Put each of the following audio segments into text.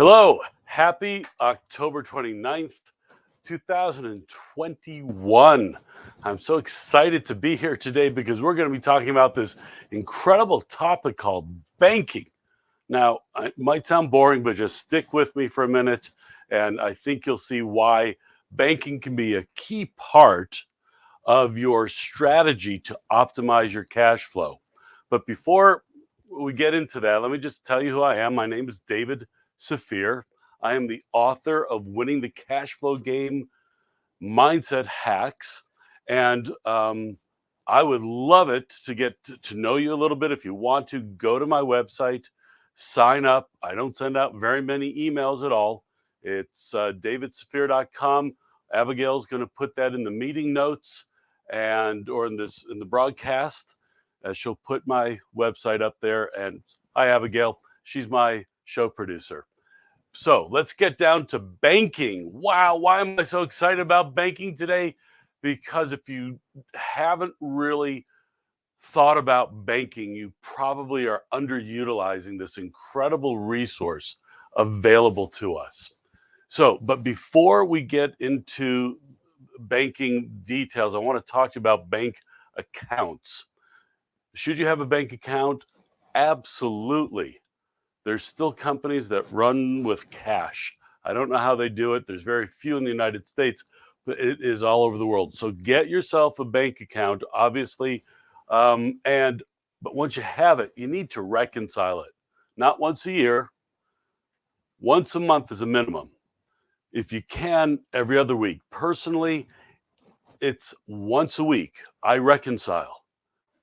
Hello, happy October 29th, 2021. I'm so excited to be here today because we're going to be talking about this incredible topic called banking. Now, it might sound boring, but just stick with me for a minute, and I think you'll see why banking can be a key part of your strategy to optimize your cash flow. But before we get into that, let me just tell you who I am. My name is David Saphir. I am the author of Winning the Cash Flow Game Mindset Hacks. And I would love it to get to know you a little bit. If you want to, go to my website, sign up. I don't send out very many emails at all. It's davidsaphir.com. Abigail's going to put that in the meeting notes or in the broadcast. She'll put my website up there. And hi, Abigail. She's my show producer. So let's get down to banking. Wow, why am I so excited about banking today? Because if you haven't really thought about banking, you probably are underutilizing this incredible resource available to us. So, but before we get into banking details, I want to talk to you about bank accounts. Should you have a bank account? Absolutely. There's still companies that run with cash. I don't know how they do it. There's very few in the United States, but it is all over the world. So get yourself a bank account, obviously. But once you have it, you need to reconcile it. Not once a year, once a month is a minimum. If you can, every other week. Personally, it's once a week. I reconcile.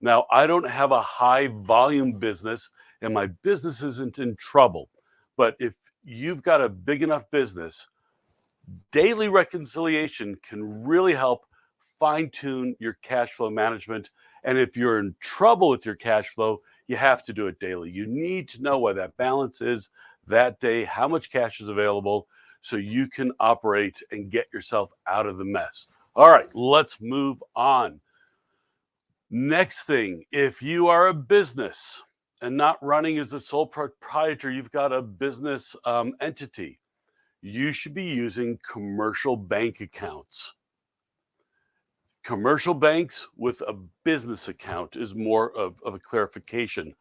Now, I don't have a high volume business and my business isn't in trouble. But if you've got a big enough business, daily reconciliation can really help fine tune your cash flow management. And if you're in trouble with your cash flow, you have to do it daily. You need to know what that balance is that day, how much cash is available, so you can operate and get yourself out of the mess. All right, let's move on. Next thing, if you are a business and not running as a sole proprietor, you've got a business entity, you should be using commercial bank accounts. Commercial banks with a business account is more of a clarification.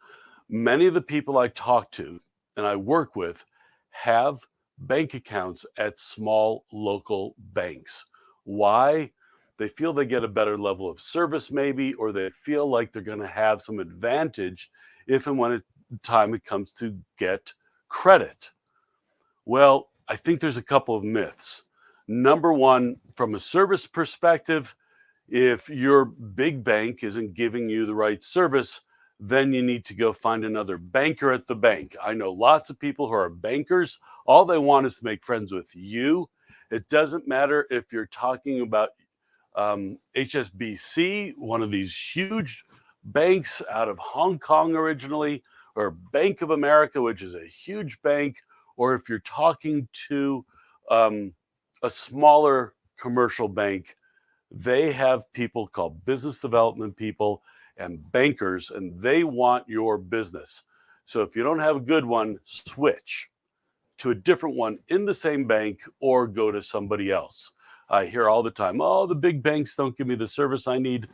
Many of the people I talk to and I work with have bank accounts at small local banks. Why? They feel they get a better level of service maybe, or they feel like they're going to have some advantage if and when time it comes to get credit. Well, I think there's a couple of myths. Number one, from a service perspective, if your big bank isn't giving you the right service, then you need to go find another banker at the bank. I know lots of people who are bankers. All they want is to make friends with you. It doesn't matter if you're talking about HSBC, one of these huge banks out of Hong Kong originally, or Bank of America, which is a huge bank, or if you're talking to a smaller commercial bank, they have people called business development people and bankers, and they want your business. So if you don't have a good one, switch to a different one in the same bank or go to somebody else. I hear all the time, oh, the big banks don't give me the service I need.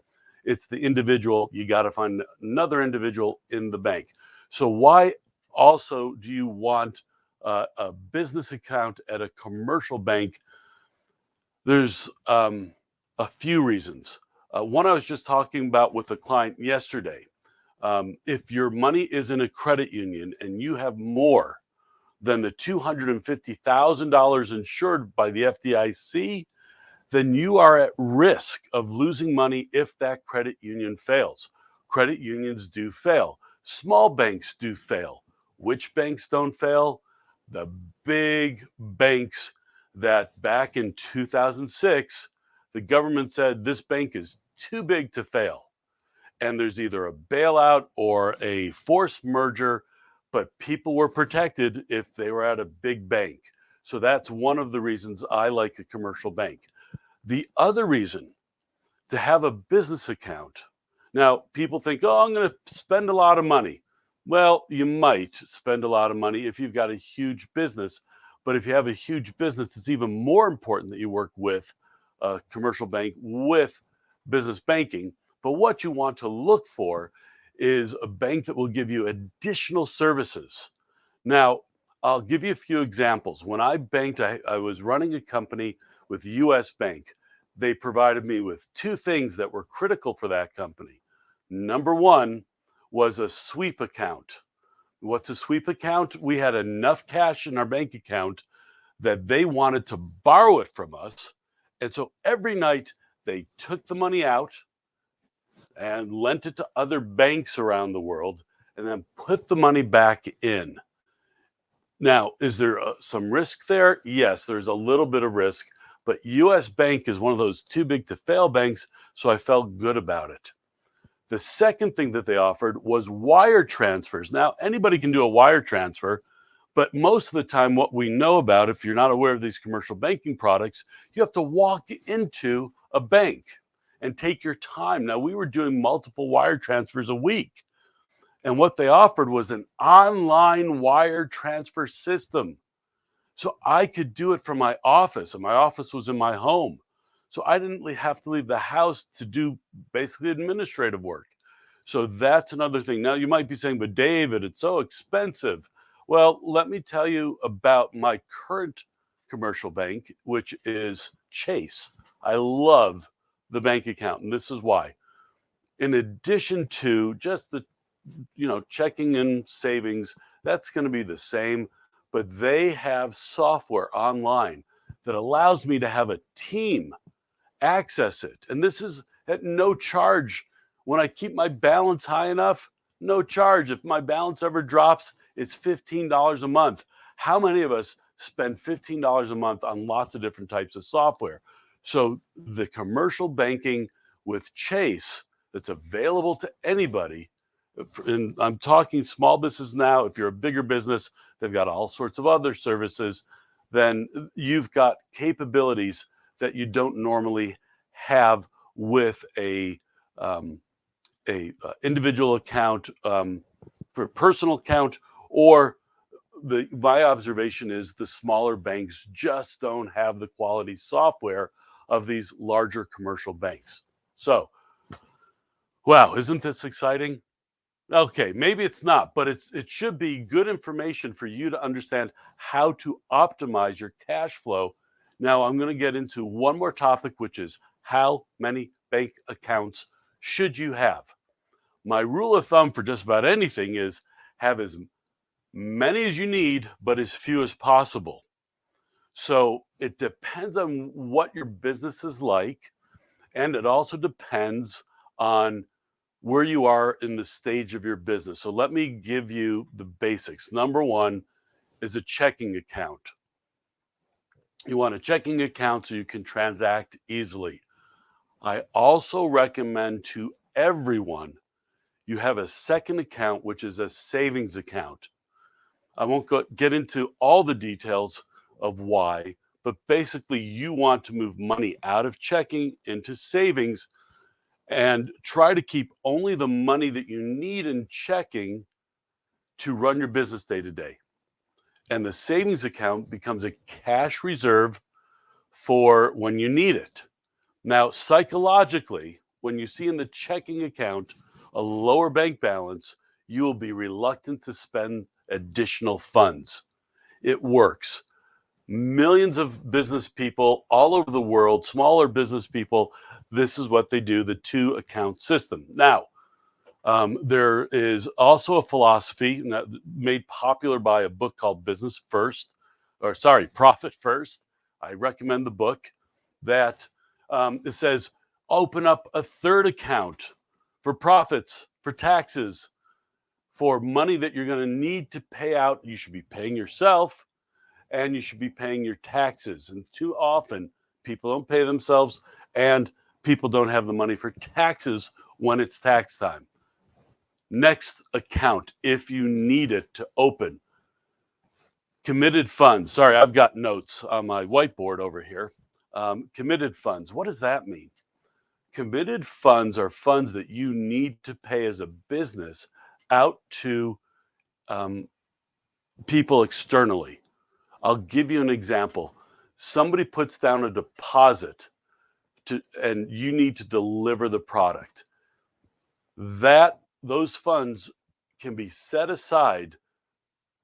It's the individual. You got to find another individual in the bank. So why also do you want a business account at a commercial bank? There's a few reasons. One I was just talking about with a client yesterday. If your money is in a credit union and you have more than the $250,000 insured by the FDIC, then you are at risk of losing money if that credit union fails. Credit unions do fail. Small banks do fail. Which banks don't fail? The big banks that back in 2006, the government said this bank is too big to fail. And there's either a bailout or a forced merger, but people were protected if they were at a big bank. So that's one of the reasons I like a commercial bank. The other reason to have a business account, now people think, oh, I'm going to spend a lot of money. Well, you might spend a lot of money if you've got a huge business, but if you have a huge business, it's even more important that you work with a commercial bank with business banking. But what you want to look for is a bank that will give you additional services. Now, I'll give you a few examples. When I banked, I was running a company with US Bank. They provided me with two things that were critical for that company. Number one was a sweep account. What's a sweep account? We had enough cash in our bank account that they wanted to borrow it from us. And so every night they took the money out and lent it to other banks around the world and then put the money back in. Now, is there some risk there? Yes, there's a little bit of risk, but US Bank is one of those too big to fail banks, so I felt good about it. The second thing that they offered was wire transfers. Now, anybody can do a wire transfer, but most of the time, what we know about, if you're not aware of these commercial banking products, you have to walk into a bank and take your time. Now, we were doing multiple wire transfers a week. And what they offered was an online wire transfer system. So I could do it from my office, and my office was in my home. So I didn't have to leave the house to do basically administrative work. So that's another thing. Now you might be saying, but David, it's so expensive. Well, let me tell you about my current commercial bank, which is Chase. I love the bank account, and this is why. In addition to just the checking and savings, that's going to be the same, but they have software online that allows me to have a team access it. And this is at no charge. When I keep my balance high enough, no charge. If my balance ever drops, it's $15 a month. How many of us spend $15 a month on lots of different types of software? So the commercial banking with Chase that's available to anybody, and I'm talking small business now. If you're a bigger business, they've got all sorts of other services. Then you've got capabilities that you don't normally have with a individual account, for a personal account, or my observation is the smaller banks just don't have the quality software of these larger commercial banks. So, wow, isn't this exciting? Okay, maybe it's not, but it should be good information for you to understand how to optimize your cash flow. Now, I'm going to get into one more topic, which is how many bank accounts should you have? My rule of thumb for just about anything is have as many as you need, but as few as possible. So it depends on what your business is like, and it also depends on where you are in the stage of your business. So let me give you the basics. Number one is a checking account. You want a checking account so you can transact easily. I also recommend to everyone you have a second account, which is a savings account. I won't get into all the details of why, but basically, you want to move money out of checking into savings and try to keep only the money that you need in checking to run your business day to day. And the savings account becomes a cash reserve for when you need it. Now, psychologically, when you see in the checking account a lower bank balance, you will be reluctant to spend additional funds. It works. Millions of business people all over the world, smaller business people, this is what they do, the two account system. Now, there is also a philosophy made popular by a book called Profit First. I recommend the book that it says open up a third account for profits, for taxes, for money that you're going to need to pay out. You should be paying yourself and you should be paying your taxes. And too often, people don't pay themselves and people don't have the money for taxes when it's tax time. Next account, if you need it to open. Committed funds. Sorry, I've got notes on my whiteboard over here. Committed funds. What does that mean? Committed funds are funds that you need to pay as a business out to um, people externally. I'll give you an example. Somebody puts down a deposit and you need to deliver the product. Those funds can be set aside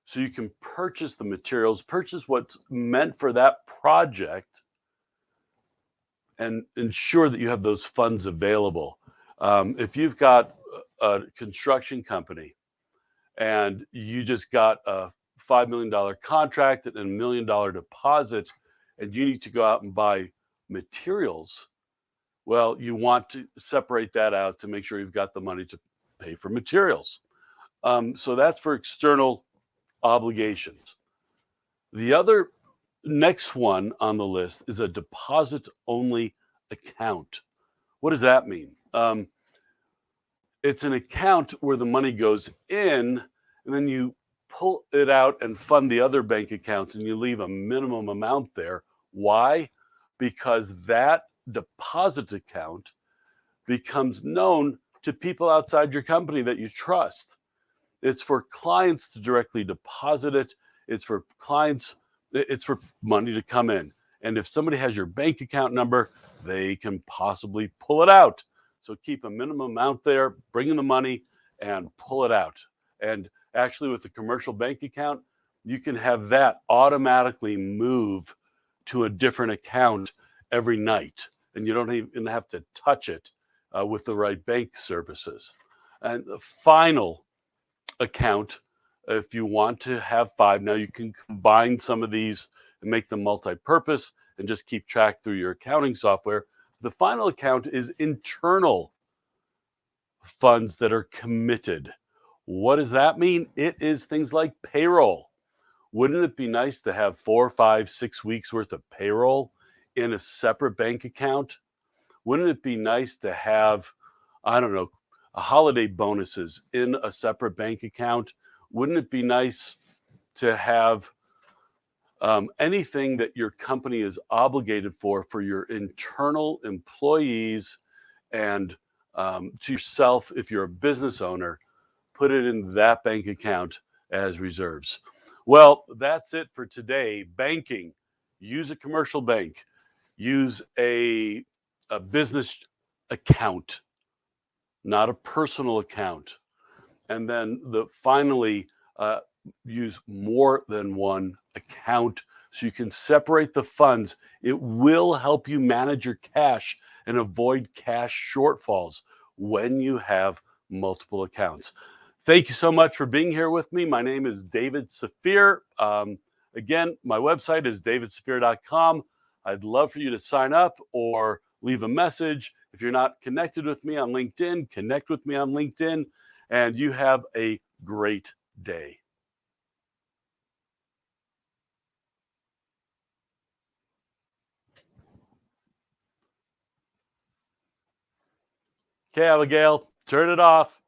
so you can purchase the materials, purchase what's meant for that project, and ensure that you have those funds available. If you've got a construction company and you just got a $5 million contract and $1 million deposit, and you need to go out and buy materials, well, you want to separate that out to make sure you've got the money to pay for materials. So that's for external obligations. The other next one on the list is a deposit only account. What does that mean? It's an account where the money goes in and then you pull it out and fund the other bank accounts and you leave a minimum amount there. Why? Because that deposit account becomes known to people outside your company that you trust. It's for clients to directly deposit it. It's for clients, it's for money to come in. And if somebody has your bank account number, they can possibly pull it out. So keep a minimum amount there, bring in the money and pull it out. And actually, with the commercial bank account, you can have that automatically move to a different account every night. And you don't even have to touch it with the right bank services. And the final account, if you want to have five, now you can combine some of these and make them multi-purpose and just keep track through your accounting software. The final account is internal funds that are committed. What does that mean? It is things like payroll. Wouldn't it be nice to have 4, 5, 6 weeks worth of payroll in a separate bank account? Wouldn't it be nice to have, I don't know, holiday bonuses in a separate bank account? Wouldn't it be nice to have anything that your company is obligated for your internal employees and to yourself, if you're a business owner, put it in that bank account as reserves. Well, that's it for today. Banking. Use a commercial bank. Use a business account, not a personal account. And then finally, use more than one account so you can separate the funds. It will help you manage your cash and avoid cash shortfalls when you have multiple accounts. Thank you so much for being here with me. My name is David Safier. Again, my website is davidsafier.com. I'd love for you to sign up or leave a message. If you're not connected with me on LinkedIn, connect with me on LinkedIn, and you have a great day. Okay, Abigail, turn it off.